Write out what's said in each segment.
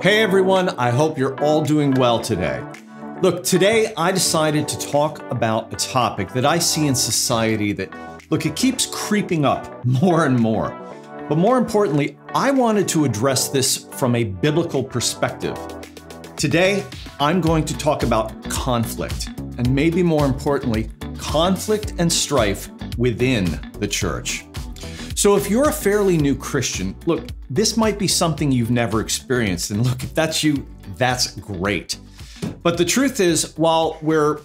Hey everyone, I hope you're all doing well today. Look, today I decided to talk about a topic that I see in society that, it keeps creeping up more and more. But more importantly, I wanted to address this from a biblical perspective. Today, I'm going to talk about conflict, and maybe more importantly, conflict and strife within the church. So if you're a fairly new Christian, look, this might be something you've never experienced. And look, if that's you, that's great. But the truth is, while we're,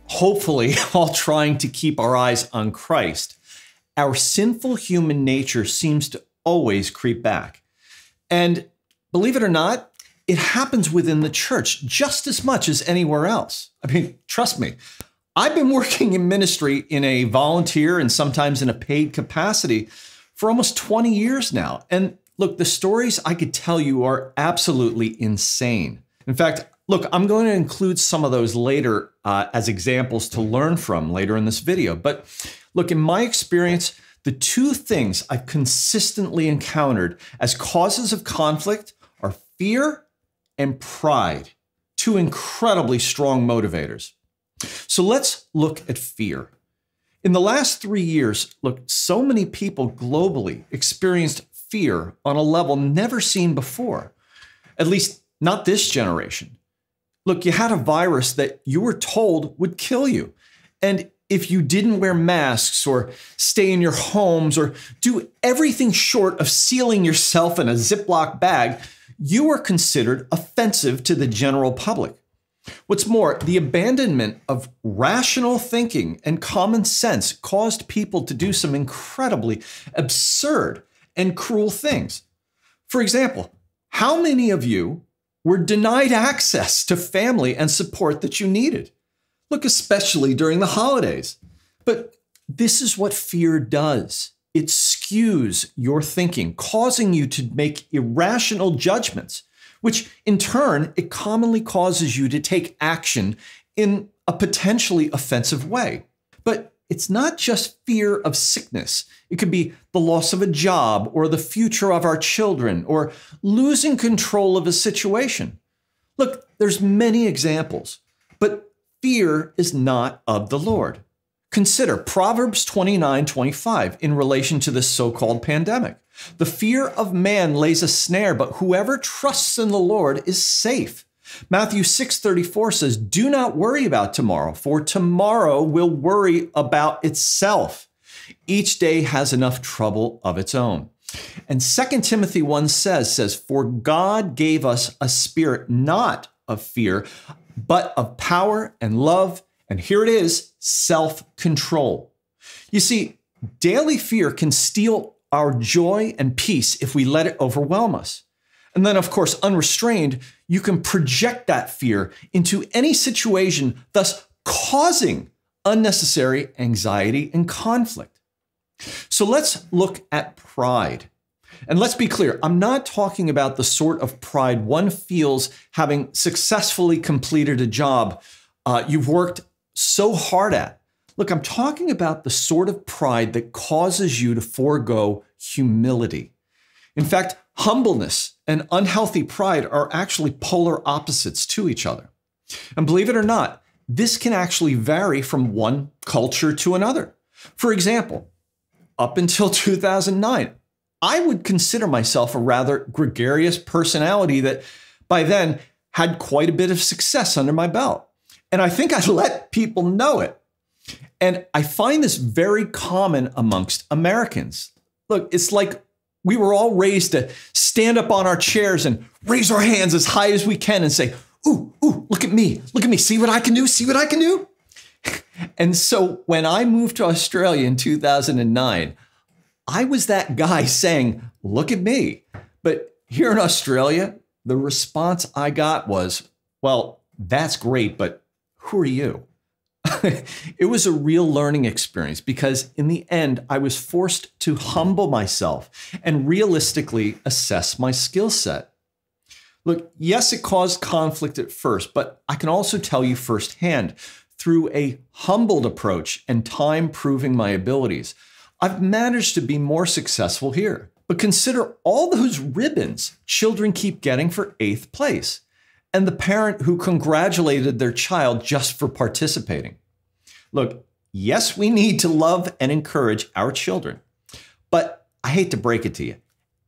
hopefully all trying to keep our eyes on Christ, our sinful human nature seems to always creep back. And believe it or not, it happens within the church just as much as anywhere else. I mean, trust me, I've been working in ministry in a volunteer and sometimes in a paid capacity for almost 20 years now. And look, the stories I could tell you are absolutely insane. In fact, look, I'm going to include some of those later as examples to learn from later in this video. But look, in my experience, the two things I've consistently encountered as causes of conflict are fear and pride, two incredibly strong motivators. So let's look at fear. In the last 3 years, so many people globally experienced fear on a level never seen before, at least not this generation. Look, you had a virus that you were told would kill you. And if you didn't wear masks or stay in your homes or do everything short of sealing yourself in a Ziploc bag, you were considered offensive to the general public. What's more, the abandonment of rational thinking and common sense caused people to do some incredibly absurd and cruel things. For example, how many of you were denied access to family and support that you needed? Look, especially during the holidays. But this is what fear does. It skews your thinking, causing you to make irrational judgments, which in turn, it commonly causes you to take action in a potentially offensive way. But it's not just fear of sickness. It could be the loss of a job or the future of our children or losing control of a situation. Look, there's many examples, but fear is not of the Lord. Consider Proverbs 29:25 in relation to this so-called pandemic. The fear of man lays a snare, but whoever trusts in the Lord is safe. Matthew 6:34 says, do not worry about tomorrow, for tomorrow will worry about itself. Each day has enough trouble of its own. And 2 Timothy 1 says, for God gave us a spirit not of fear, but of power and love, and here it is, self-control. You see, daily fear can steal our joy and peace if we let it overwhelm us. And then, of course, unrestrained, you can project that fear into any situation, thus causing unnecessary anxiety and conflict. So let's look at pride. And let's be clear, I'm not talking about the sort of pride one feels having successfully completed a job you've worked so hard at. Look, I'm talking about the sort of pride that causes you to forego humility. In fact, humbleness and unhealthy pride are actually polar opposites to each other. And believe it or not, this can actually vary from one culture to another. For example, up until 2009, I would consider myself a rather gregarious personality that by then had quite a bit of success under my belt. And I think I let people know it. And I find this very common amongst Americans. Look, it's like we were all raised to stand up on our chairs and raise our hands as high as we can and say, ooh, look at me, see what I can do, see what I can do. And so when I moved to Australia in 2009, I was that guy saying, look at me. But here in Australia, the response I got was, well, that's great, but who are you? It was a real learning experience because in the end, I was forced to humble myself and realistically assess my skill set. Look, yes, it caused conflict at first, but I can also tell you firsthand through a humbled approach and time proving my abilities, I've managed to be more successful here. But consider all those ribbons children keep getting for 8th place, and the parent who congratulated their child just for participating. Look, yes, we need to love and encourage our children, but I hate to break it to you.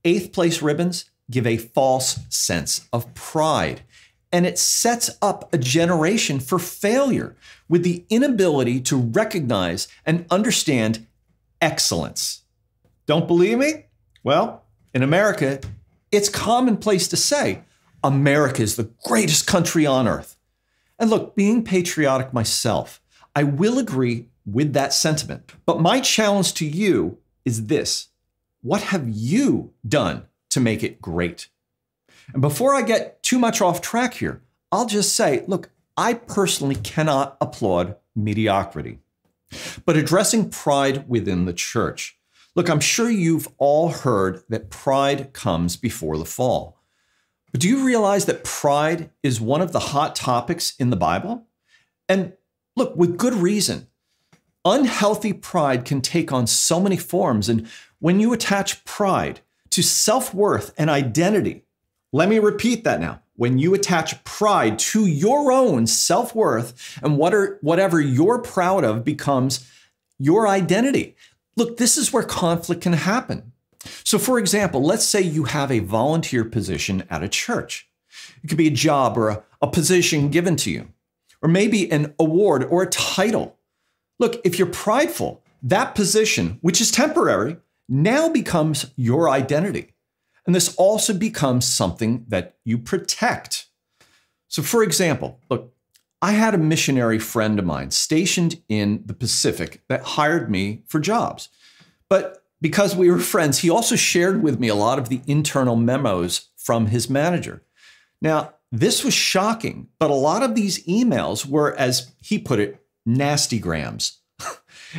8th place ribbons give a false sense of pride, and it sets up a generation for failure with the inability to recognize and understand excellence. Don't believe me? Well, in America, it's commonplace to say, America is the greatest country on earth. And look, being patriotic myself, I will agree with that sentiment. But my challenge to you is this: what have you done to make it great? And before I get too much off track here, I'll just say, look, I personally cannot applaud mediocrity. But addressing pride within the church, look, I'm sure you've all heard that pride comes before the fall. But do you realize that pride is one of the hot topics in the Bible? And look, with good reason. Unhealthy pride can take on so many forms. And when you attach pride to self-worth and identity, let me repeat that now. When you attach pride to your own self-worth and whatever you're proud of becomes your identity. Look, this is where conflict can happen. So for example, let's say you have a volunteer position at a church. It could be a job or a position given to you, or maybe an award or a title. Look, if you're prideful, that position, which is temporary, now becomes your identity. And this also becomes something that you protect. So for example, look, I had a missionary friend of mine stationed in the Pacific that hired me for jobs. But because we were friends, he also shared with me a lot of the internal memos from his manager. Now, this was shocking, but a lot of these emails were, as he put it, nastygrams.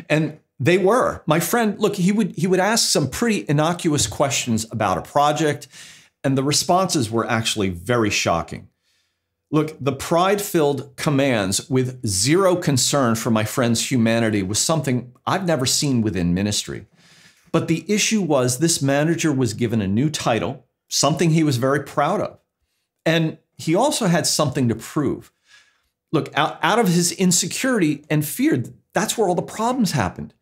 And they were. My friend, look, he would ask some pretty innocuous questions about a project, and the responses were actually very shocking. Look, the pride-filled commands with zero concern for my friend's humanity was something I've never seen within ministry. But the issue was this manager was given a new title, something he was very proud of. And he also had something to prove. Look, out of his insecurity and fear, that's where all the problems happened.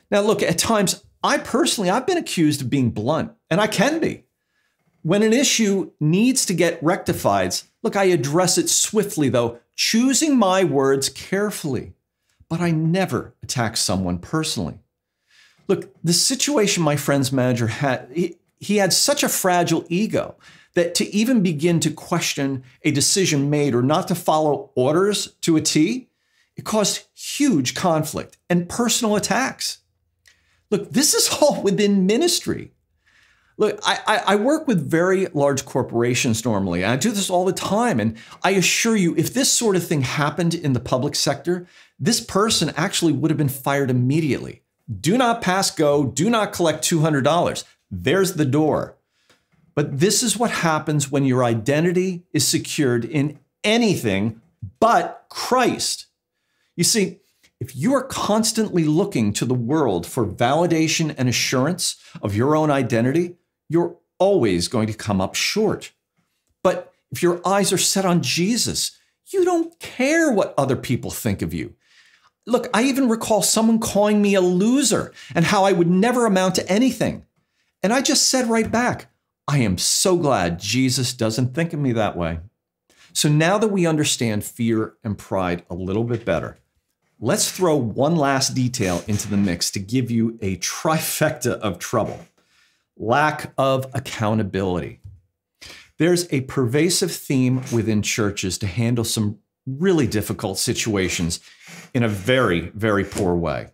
Now, look, at times, I've been accused of being blunt, and I can be. When an issue needs to get rectified, look, I address it swiftly, though, choosing my words carefully. But I never attack someone personally. Look, the situation my friend's manager had, he had such a fragile ego that to even begin to question a decision made or not to follow orders to a T, it caused huge conflict and personal attacks. Look, this is all within ministry. Look, I work with very large corporations normally, and I do this all the time. And I assure you, if this sort of thing happened in the public sector, this person actually would have been fired immediately. Do not pass go, do not collect $200. There's the door. But this is what happens when your identity is secured in anything but Christ. You see, if you are constantly looking to the world for validation and assurance of your own identity, you're always going to come up short. But if your eyes are set on Jesus, you don't care what other people think of you. Look, I even recall someone calling me a loser and how I would never amount to anything. And I just said right back, I am so glad Jesus doesn't think of me that way. So now that we understand fear and pride a little bit better, let's throw one last detail into the mix to give you a trifecta of trouble. Lack of accountability. There's a pervasive theme within churches to handle some really difficult situations in a very, very poor way.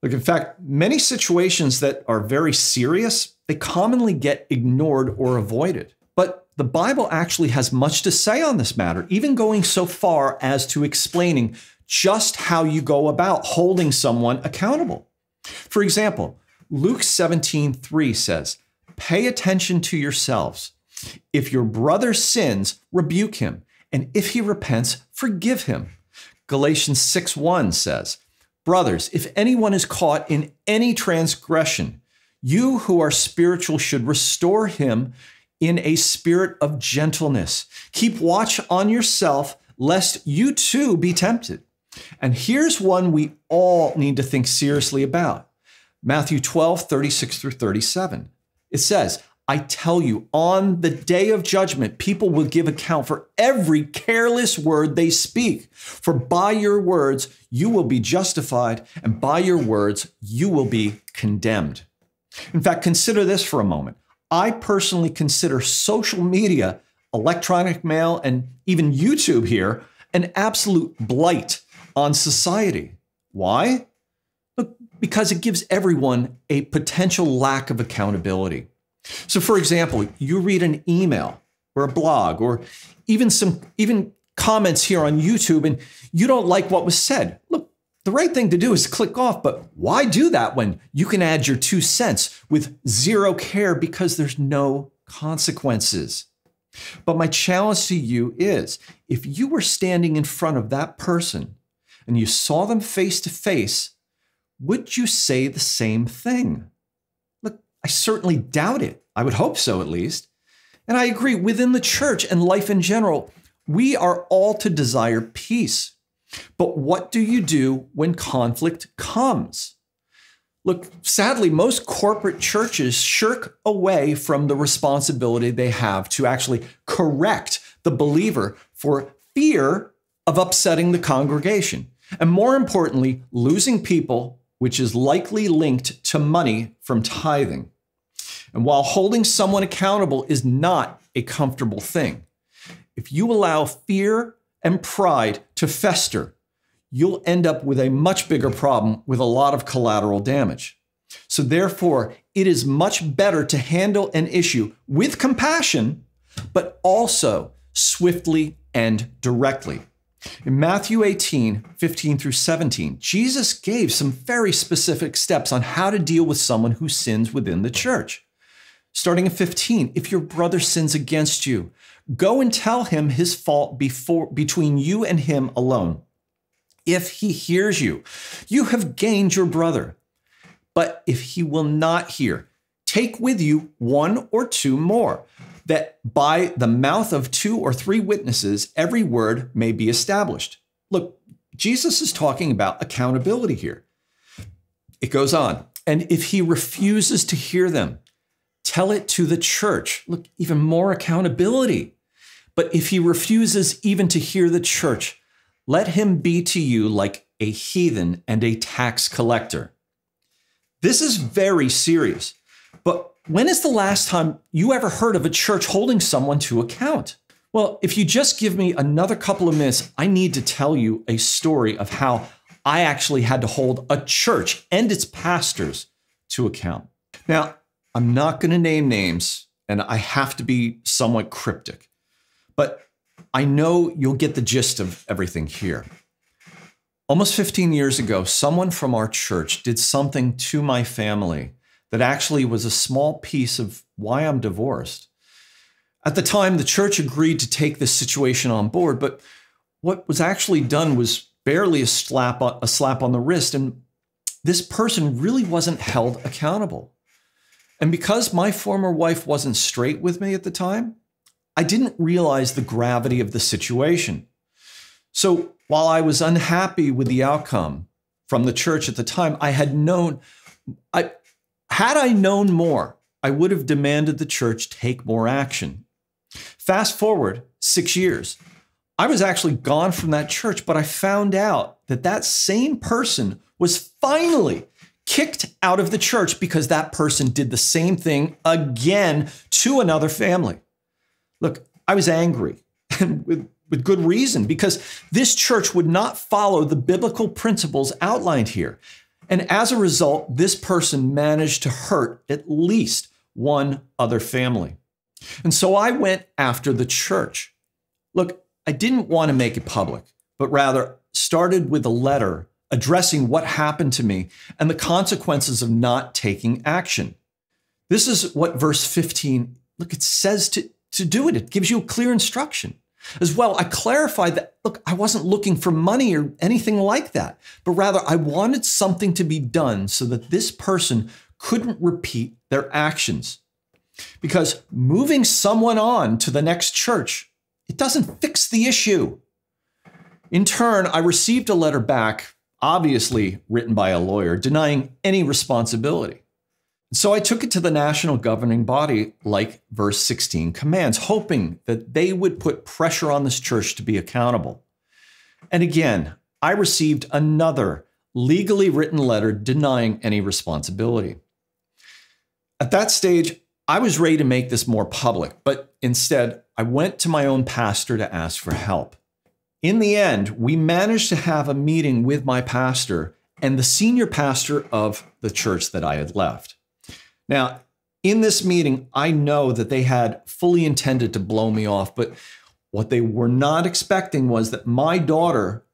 Look, in fact, many situations that are very serious, they commonly get ignored or avoided. But the Bible actually has much to say on this matter, even going so far as to explaining just how you go about holding someone accountable. For example, Luke 17:3 says, "Pay attention to yourselves. If your brother sins, rebuke him, and if he repents, forgive him." Galatians 6:1 says, "Brothers, if anyone is caught in any transgression, You who are spiritual should restore him in a spirit of gentleness. Keep watch on yourself, lest you too be tempted. And here's one we all need to think seriously about. Matthew 12, 36 through 37. It says, I tell you, on the day of judgment, people will give account for every careless word they speak. For by your words, you will be justified, and by your words, you will be condemned. In fact, consider this for a moment. I personally consider social media, electronic mail, and even YouTube here, an absolute blight on society. Why? Look, because it gives everyone a potential lack of accountability. So for example, you read an email or a blog or even comments here on YouTube and you don't like what was said. Look, the right thing to do is click off, but why do that when you can add your 2 cents with zero care because there's no consequences? But my challenge to you is, if you were standing in front of that person and you saw them face to face, would you say the same thing? Look, I certainly doubt it. I would hope so, at least. And I agree, within the church and life in general, we are all to desire peace. But what do you do when conflict comes? Look, sadly, most corporate churches shirk away from the responsibility they have to actually correct the believer for fear of upsetting the congregation. And more importantly, losing people, which is likely linked to money from tithing. And while holding someone accountable is not a comfortable thing, if you allow fear and pride to fester, you'll end up with a much bigger problem with a lot of collateral damage. So therefore, it is much better to handle an issue with compassion, but also swiftly and directly. In Matthew 18, 15 through 17, Jesus gave some very specific steps on how to deal with someone who sins within the church. Starting at 15, if your brother sins against you, go and tell him his fault between you and him alone. If he hears you, you have gained your brother. But if he will not hear, take with you 1 or 2 more, that by the mouth of 2 or 3 witnesses, every word may be established. Look, Jesus is talking about accountability here. It goes on. And if he refuses to hear them, tell it to the church. Look, even more accountability. But if he refuses even to hear the church, let him be to you like a heathen and a tax collector. This is very serious. But when is the last time you ever heard of a church holding someone to account? Well, if you just give me another couple of minutes, I need to tell you a story of how I actually had to hold a church and its pastors to account. Now, I'm not going to name names, and I have to be somewhat cryptic, but I know you'll get the gist of everything here. Almost 15 years ago, someone from our church did something to my family that actually was a small piece of why I'm divorced. At the time, the church agreed to take this situation on board, but what was actually done was barely a slap on the wrist, and this person really wasn't held accountable. And because my former wife wasn't straight with me at the time, I didn't realize the gravity of the situation. So while I was unhappy with the outcome from the church at the time, had I known more, I would have demanded the church take more action. Fast forward 6 years, I was actually gone from that church, but I found out that that same person was finally kicked out of the church because that person did the same thing again to another family. Look, I was angry, and with good reason, because this church would not follow the biblical principles outlined here. And as a result, this person managed to hurt at least one other family. And so I went after the church. Look, I didn't want to make it public, but rather started with a letter addressing what happened to me and the consequences of not taking action. This is what verse 15, look, it says to do it. It gives you a clear instruction. As well, I clarified that, look, I wasn't looking for money or anything like that, but rather I wanted something to be done so that this person couldn't repeat their actions. Because moving someone on to the next church, it doesn't fix the issue. In turn, I received a letter back, obviously written by a lawyer, denying any responsibility. So I took it to the national governing body like verse 16 commands, hoping that they would put pressure on this church to be accountable. And again, I received another legally written letter denying any responsibility. At that stage, I was ready to make this more public, but instead, I went to my own pastor to ask for help. In the end, we managed to have a meeting with my pastor and the senior pastor of the church that I had left. Now, in this meeting, I know that they had fully intended to blow me off, but what they were not expecting was that my daughter,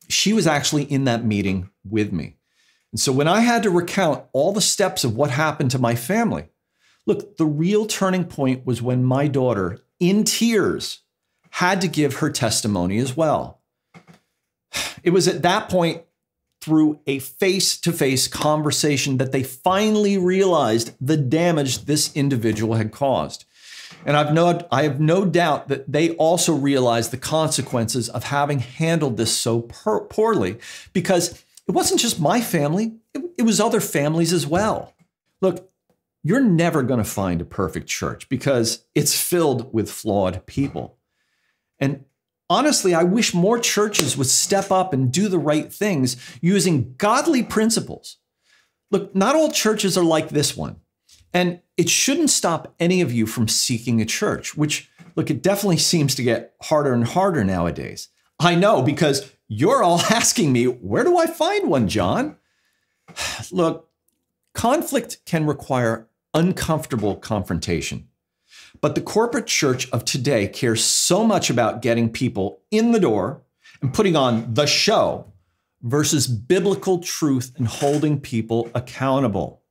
she was actually in that meeting with me. And so when I had to recount all the steps of what happened to my family, look, the real turning point was when my daughter, in tears, had to give her testimony as well. It was at that point, through a face-to-face conversation, that they finally realized the damage this individual had caused. And I have no doubt that they also realized the consequences of having handled this so poorly, because it wasn't just my family, it was other families as well. Look, you're never going to find a perfect church because it's filled with flawed people. And honestly, I wish more churches would step up and do the right things using godly principles. Look, not all churches are like this one. And it shouldn't stop any of you from seeking a church, which, look, it definitely seems to get harder and harder nowadays. I know, because you're all asking me, where do I find one, John? Look, conflict can require uncomfortable confrontation. But the corporate church of today cares so much about getting people in the door and putting on the show versus biblical truth and holding people accountable.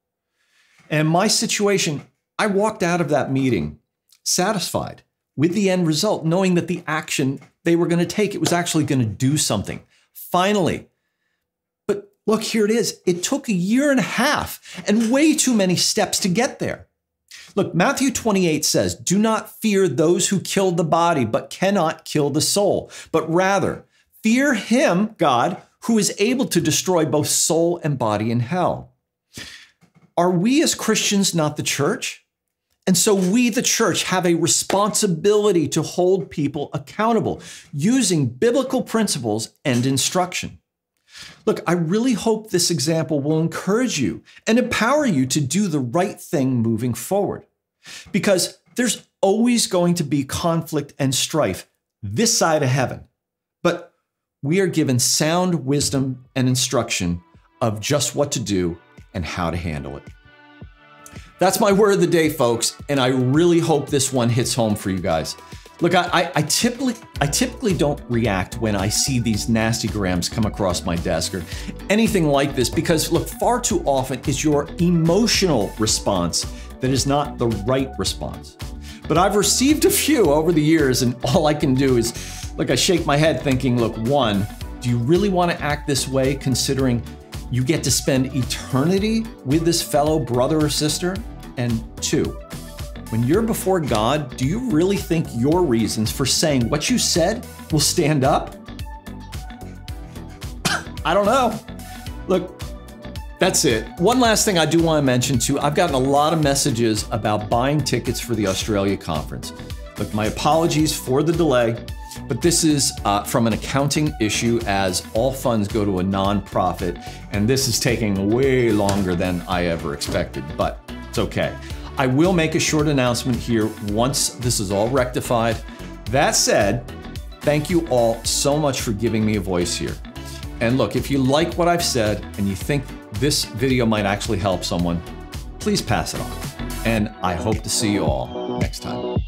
And in my situation, I walked out of that meeting satisfied with the end result, knowing that the action they were going to take, it was actually going to do something. Finally. But look, here it is. It took 1.5 years and way too many steps to get there. Look, Matthew 28 says, "Do not fear those who kill the body, but cannot kill the soul, but rather fear him, God, who is able to destroy both soul and body in hell." Are we as Christians not the church? And so we, the church, have a responsibility to hold people accountable using biblical principles and instruction. Look, I really hope this example will encourage you and empower you to do the right thing moving forward. Because there's always going to be conflict and strife this side of heaven. But we are given sound wisdom and instruction of just what to do and how to handle it. That's my word of the day, folks, and I really hope this one hits home for you guys. Look, I typically don't react when I see these nasty grams come across my desk or anything like this, because look, far too often it's your emotional response that is not the right response. But I've received a few over the years, and all I can do is, look, I shake my head thinking, look, one, do you really want to act this way considering you get to spend eternity with this fellow brother or sister? And two, when you're before God, do you really think your reasons for saying what you said will stand up? I don't know. Look, that's it. One last thing I do want to mention too, I've gotten a lot of messages about buying tickets for the Australia conference. Look, my apologies for the delay, but this is from an accounting issue, as all funds go to a nonprofit, and this is taking way longer than I ever expected, but it's okay. I will make a short announcement here once this is all rectified. That said, thank you all so much for giving me a voice here. And look, if you like what I've said and you think this video might actually help someone, please pass it on. And I hope to see you all next time.